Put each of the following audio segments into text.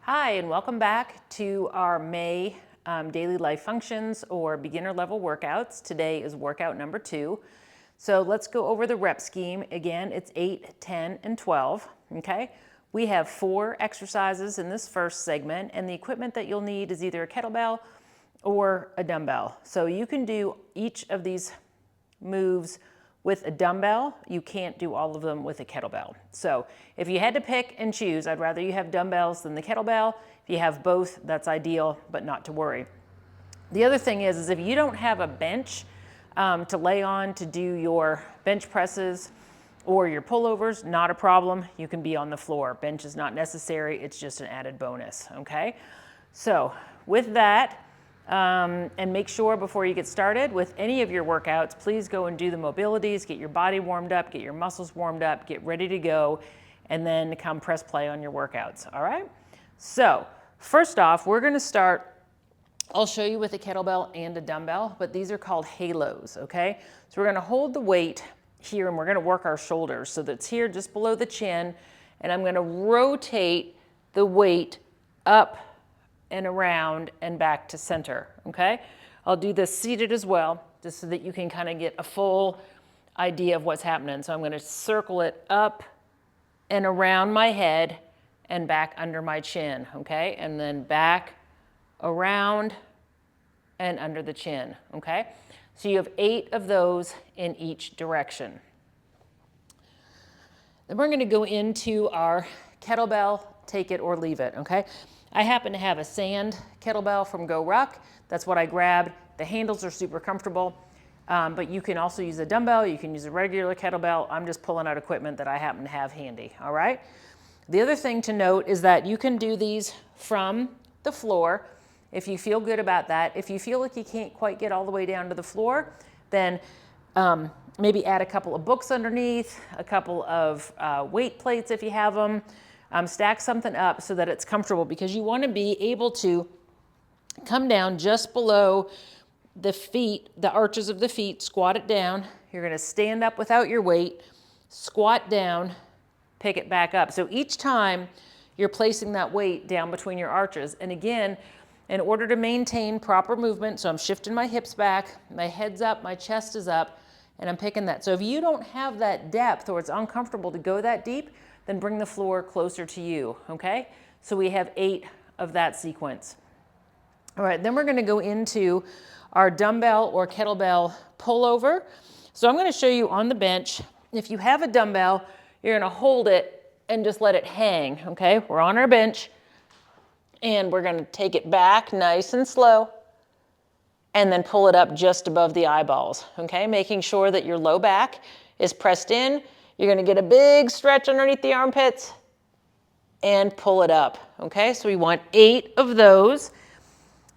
Hi, and welcome back to our May daily life functions or beginner level workouts. Today is workout number 2. So let's go over the rep scheme. Again, it's 8, 10, and 12, okay? We have 4 exercises in this first segment, and the equipment that you'll need is either a kettlebell or a dumbbell. So you can do each of these moves with a dumbbell. You can't do all of them with a kettlebell. So if you had to pick and choose, I'd rather you have dumbbells than the kettlebell. If you have both, that's ideal, but not to worry. The other thing is if you don't have a bench to lay on to do your bench presses or your pullovers, not a problem. You can be on the floor. Bench is not necessary. It's just an added bonus, okay? So with that, and make sure before you get started with any of your workouts, please go and do the mobilities, get your body warmed up, get your muscles warmed up, get ready to go, and then come press play on your workouts, all right? So first off, we're gonna start, I'll show you with a kettlebell and a dumbbell, but these are called halos, okay? So we're gonna hold the weight here and we're gonna work our shoulders so that's here just below the chin, and I'm gonna rotate the weight up and around and back to center, okay? I'll do this seated as well, just so that you can kind of get a full idea of what's happening. So I'm gonna circle it up and around my head and back under my chin, okay? And then back, around, and under the chin, okay? So you have 8 of those in each direction. Then we're gonna go into our kettlebell, take it or leave it, okay? I happen to have a sand kettlebell from Go Ruck. That's what I grabbed. The handles are super comfortable, but you can also use a dumbbell. You can use a regular kettlebell. I'm just pulling out equipment that I happen to have handy, all right? The other thing to note is that you can do these from the floor if you feel good about that. If you feel like you can't quite get all the way down to the floor, then maybe add a couple of books underneath, a couple of weight plates if you have them. Stack something up so that it's comfortable, because you want to be able to come down just below the feet, the arches of the feet, squat it down. You're going to stand up without your weight, squat down, pick it back up. So each time you're placing that weight down between your arches. And again, in order to maintain proper movement, so I'm shifting my hips back, my head's up, my chest is up, and I'm picking that. So if you don't have that depth or it's uncomfortable to go that deep, then bring the floor closer to you, okay? So we have 8 of that sequence. All right, then we're gonna go into our dumbbell or kettlebell pullover. So I'm gonna show you on the bench. If you have a dumbbell, you're gonna hold it and just let it hang, okay? We're on our bench and we're gonna take it back nice and slow and then pull it up just above the eyeballs, okay? Making sure that your low back is pressed in. You're gonna get a big stretch underneath the armpits and pull it up, okay? So we want 8 of those.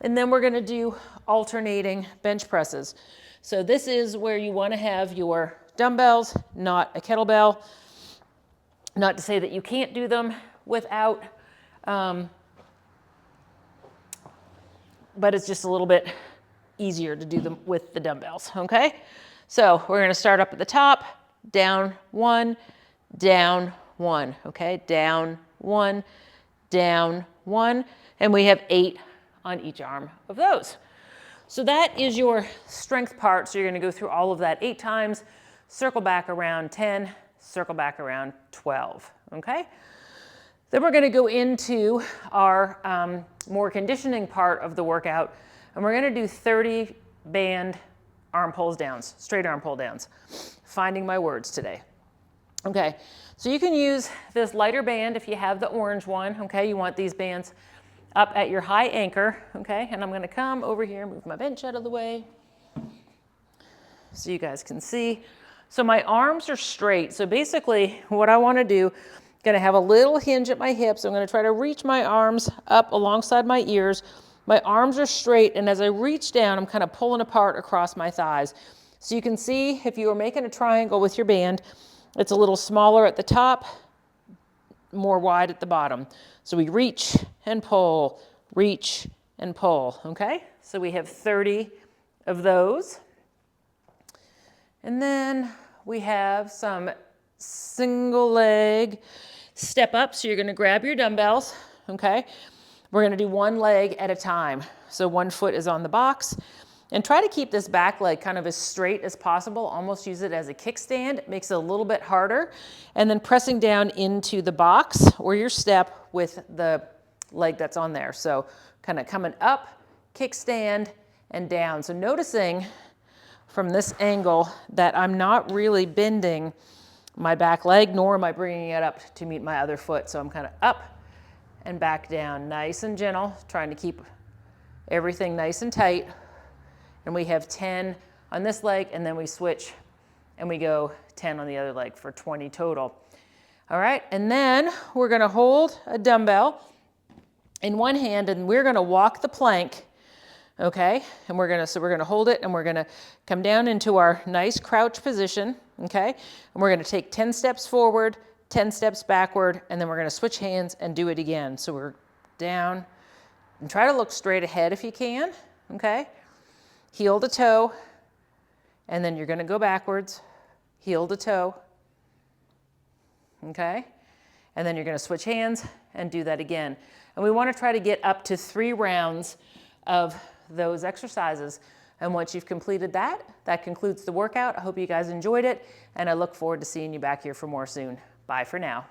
And then we're gonna do alternating bench presses. So this is where you wanna have your dumbbells, not a kettlebell. Not to say that you can't do them without, but it's just a little bit easier to do them with the dumbbells, okay? So we're gonna start up at the top, down 1, down 1, okay? Down 1, down 1, and we have 8 on each arm of those. So that is your strength part. So you're gonna go through all of that 8 times, circle back around 10, circle back around 12, okay? Then we're gonna go into our more conditioning part of the workout, and we're gonna do 30 band arm pulls downs, straight arm pull downs. Finding my words today. Okay, so you can use this lighter band if you have the orange one, okay? You want these bands up at your high anchor, okay? And I'm gonna come over here, move my bench out of the way so you guys can see. So my arms are straight. So basically what I wanna do, gonna have a little hinge at my hips. I'm gonna try to reach my arms up alongside my ears. My arms are straight, and as I reach down, I'm kind of pulling apart across my thighs. So you can see if you were making a triangle with your band, it's a little smaller at the top, more wide at the bottom. So we reach and pull, okay? So we have 30 of those. And then we have some single leg step up. So you're gonna grab your dumbbells, okay? We're gonna do one leg at a time. So one foot is on the box, and try to keep this back leg kind of as straight as possible. Almost use it as a kickstand. It makes it a little bit harder. And then pressing down into the box or your step with the leg that's on there. So kind of coming up, kickstand, and down. So noticing from this angle that I'm not really bending my back leg, nor am I bringing it up to meet my other foot. So I'm kind of up and back down, nice and gentle, trying to keep everything nice and tight. And we have 10 on this leg, and then we switch and we go 10 on the other leg for 20 total. All right, and then we're gonna hold a dumbbell in one hand, and we're gonna walk the plank, okay? And we're gonna hold it, and we're gonna come down into our nice crouch position, okay? And we're gonna take 10 steps forward, 10 steps backward, and then we're gonna switch hands and do it again. So we're down, and try to look straight ahead if you can, okay? Heel to toe, and then you're gonna go backwards, heel to toe, okay? And then you're gonna switch hands and do that again. And we wanna try to get up to 3 rounds of those exercises. And once you've completed that, that concludes the workout. I hope you guys enjoyed it, and I look forward to seeing you back here for more soon. Bye for now.